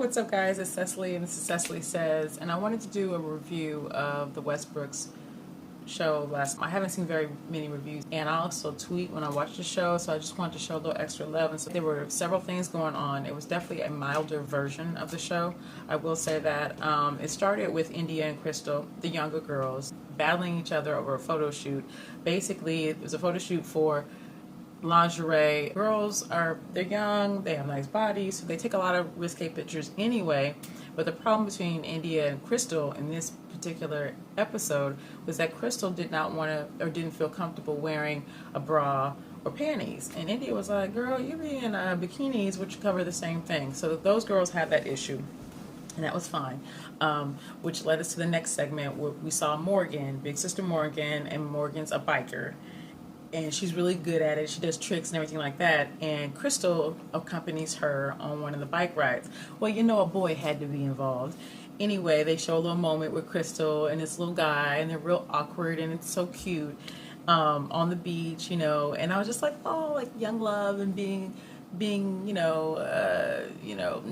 what's up, guys? It's Cecily, and this is Cecily Says, and I wanted to do a review of the Westbrooks show last. I haven't seen very many reviews, and I also tweet when I watch the show, so I just wanted to show a little extra love. And so there were several things going on. It was definitely a milder version of the show. I will say that it started with India and Crystal, the younger girls, battling each other over a photo shoot. Basically, it was a photo shoot for lingerie. They're young, they have nice bodies, so they take a lot of risque pictures anyway. But the problem between India and Crystal in this particular episode was that Crystal did not want to, or didn't feel comfortable wearing a bra or panties. And India was like, girl, you be in bikinis, which cover the same thing. So those girls had that issue. And that was fine, which led us to the next segment where we saw Morgan, big sister Morgan, and Morgan's a biker. And she's really good at it. She does tricks and everything like that. And Crystal accompanies her on one of the bike rides. Well, you know, a boy had to be involved. Anyway, they show a little moment with Crystal and this little guy, and they're real awkward, and it's so cute on the beach, you know. And I was just like, oh, like young love and being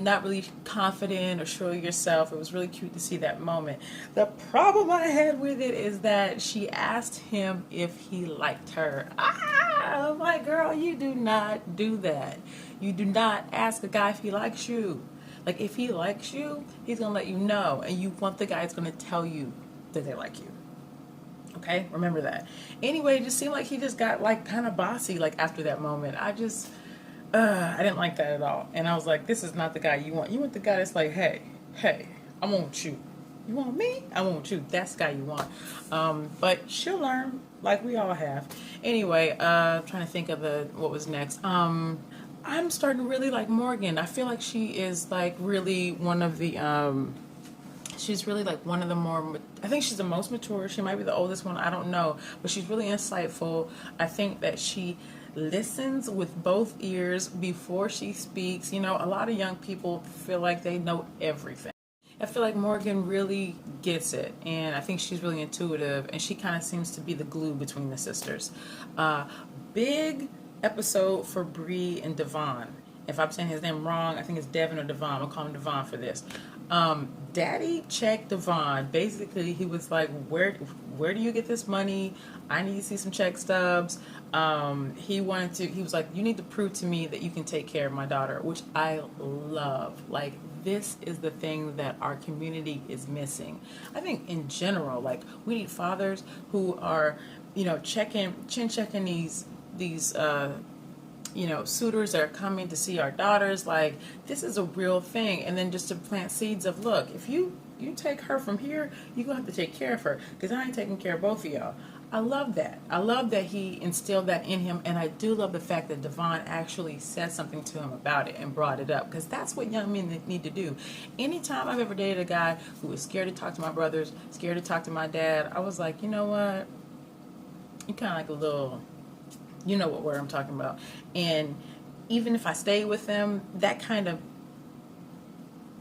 not really confident or sure of yourself. It was really cute to see that moment. The problem I had with it is that she asked him if he liked her. I'm like, girl, you do not do that. You do not ask a guy if he likes you. Like, if he likes you, he's gonna let you know, and you want the guy that's gonna tell you that they like you. Okay, remember that. Anyway, it just seemed like he just got like kind of bossy like after that moment. I didn't like that at all. And I was like, this is not the guy you want. You want the guy that's like, hey, I want you. You want me? I want you. That's the guy you want. But she'll learn, like we all have. Anyway, trying to think of what was next. I'm starting to really like Morgan. I feel like she is like really one of the she's really like one of the more, I think she's the most mature. She might be the oldest one, I don't know, but she's really insightful. I think that she listens with both ears before she speaks. You know, a lot of young people feel like they know everything. I feel like Morgan really gets it, and I think she's really intuitive, and she kind of seems to be the glue between the sisters. Big episode for Bree and Devon. If I'm saying his name wrong, I think it's Devon or Devon. I'll call him Devon for this. Daddy checked Devon. Basically, he was like, where do you get this money? I need to see some check stubs. He was like, you need to prove to me that you can take care of my daughter, which I love. Like, this is the thing that our community is missing. I think in general, like, we need fathers who are, you know, checking these suitors that are coming to see our daughters. Like, this is a real thing. And then just to plant seeds of, look, if you take her from here, you're going to have to take care of her, because I ain't taking care of both of y'all. I love that. I love that he instilled that in him, and I do love the fact that Devon actually said something to him about it and brought it up, because that's what young men need to do. Anytime I've ever dated a guy who was scared to talk to my brothers, scared to talk to my dad, I was like, you know what? You kind of like a little... You know what word I'm talking about. And even if I stayed with them, that kind of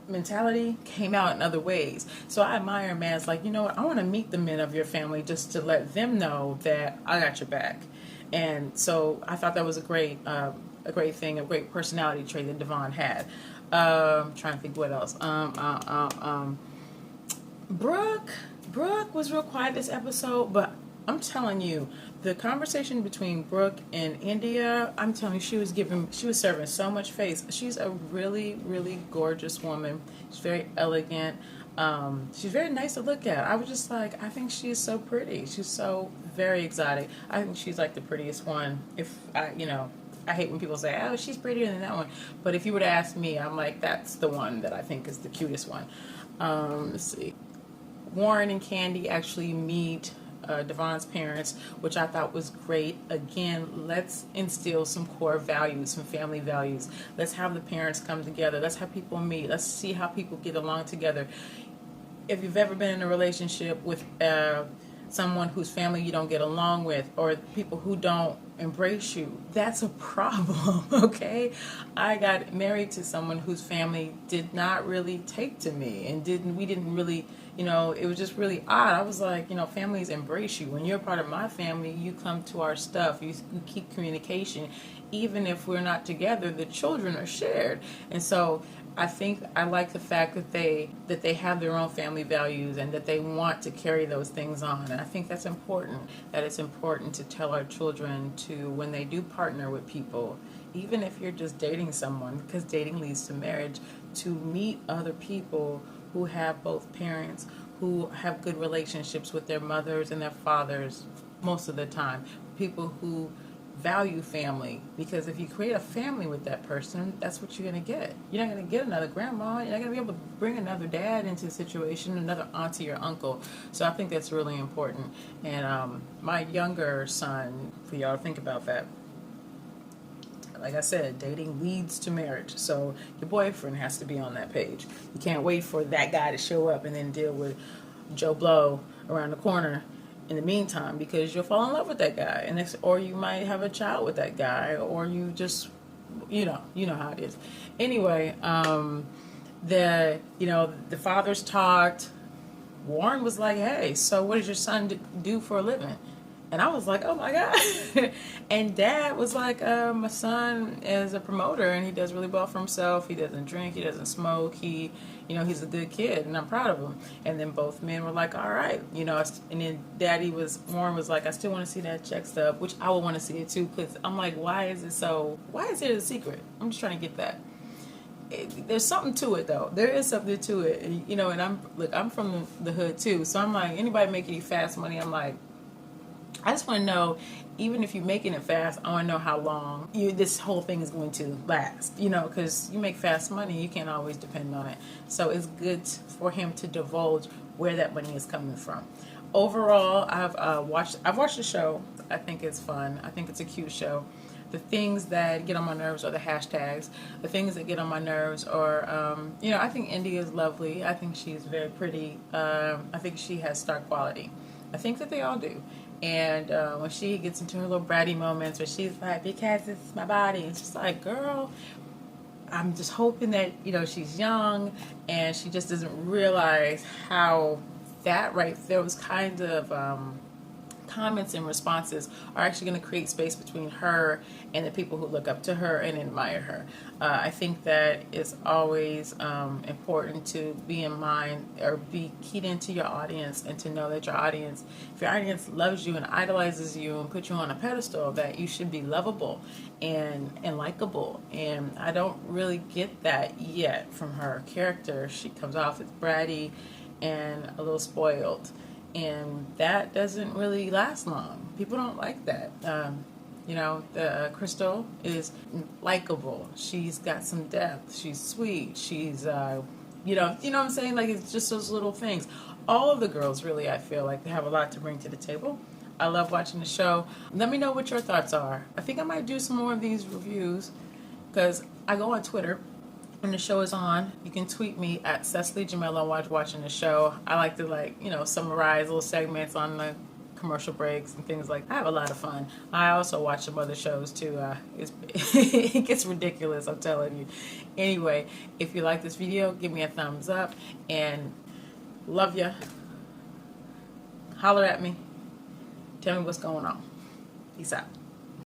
mentality came out in other ways. So I admire a man that's like, you know what, I want to meet the men of your family just to let them know that I got your back. And so I thought that was a great thing, a great personality trait that Devon had. Trying to think what else. Brooke was real quiet this episode, but I'm telling you, the conversation between Brooke and India, I'm telling you, she was serving so much face. She's a really, really gorgeous woman. She's very elegant. She's very nice to look at. I was just like, I think she is so pretty. She's so very exotic. I think she's like the prettiest one. I hate when people say, oh, she's prettier than that one. But if you were to ask me, I'm like, that's the one that I think is the cutest one. Let's see. Warren and Candy actually meet Devon's parents, which I thought was great. Again, let's instill some core values, some family values. Let's have the parents come together. Let's have people meet. Let's see how people get along together. If you've ever been in a relationship with someone whose family you don't get along with, or people who don't embrace you, that's a problem. Okay, I got married to someone whose family did not really take to me, and we didn't really, it was just really odd. I was like, families embrace you. When you're a part of my family, you come to our stuff. You keep communication. Even if we're not together, the children are shared. And so I think I like the fact that they have their own family values and that they want to carry those things on. And I think that's important. That it's important to tell our children to, when they do partner with people, even if you're just dating someone, because dating leads to marriage, to meet other people who have both parents, who have good relationships with their mothers and their fathers most of the time. People who value family, because if you create a family with that person, that's what you're going to get. You're not going to get another grandma. You're not going to be able to bring another dad into the situation, another auntie or uncle. So I think that's really important. And my younger son, for y'all to think about that, like I said, dating leads to marriage. So your boyfriend has to be on that page. You can't wait for that guy to show up and then deal with Joe Blow around the corner in the meantime, because you'll fall in love with that guy, and or you might have a child with that guy, or you just, you know how it is. Anyway, the fathers talked. Warren was like, "Hey, so what does your son do for a living?" And I was like, "Oh my God!" And Dad was like, "My son is a promoter, and he does really well for himself. He doesn't drink, he doesn't smoke. He's a good kid, and I'm proud of him." And then both men were like, "All right," And then Warren was like, "I still want to see that check stub," which I would want to see it too, because I'm like, why is it a secret? I'm just trying to get that. There's something to it though. There is something to it, and I'm from the hood too, so I'm like, anybody making any fast money, I'm like, I just want to know, even if you're making it fast, I want to know how long this whole thing is going to last, because you make fast money, you can't always depend on it. So it's good for him to divulge where that money is coming from. Overall, I've watched the show. I think it's fun. I think it's a cute show. The things that get on my nerves are the hashtags. The things that get on my nerves are, I think India is lovely. I think she's very pretty. I think she has star quality. I think that they all do. And when she gets into her little bratty moments where she's like, "Because it's my body," it's just like, girl, I'm just hoping that, she's young and she just doesn't realize how that right there was kind of comments and responses are actually going to create space between her and the people who look up to her and admire her. I think that it's always important to be in mind or be keyed into your audience, and to know that if your audience loves you and idolizes you and puts you on a pedestal, that you should be lovable and likable. And I don't really get that yet from her character. She comes off as bratty and a little spoiled. And that doesn't really last long. People don't like that. The Crystal is likable. She's got some depth. She's sweet. She's, you know what I'm saying? Like, it's just those little things. All of the girls, really, I feel like they have a lot to bring to the table. I love watching the show. Let me know what your thoughts are. I think I might do some more of these reviews, because I go on Twitter when the show is on. You can tweet me at Cecily Jamila while watching the show. I like to summarize little segments on the commercial breaks and things like that. I have a lot of fun. I also watch some other shows too. It gets ridiculous, I'm telling you. Anyway, if you like this video, give me a thumbs up, and love ya. Holler at me. Tell me what's going on. Peace out.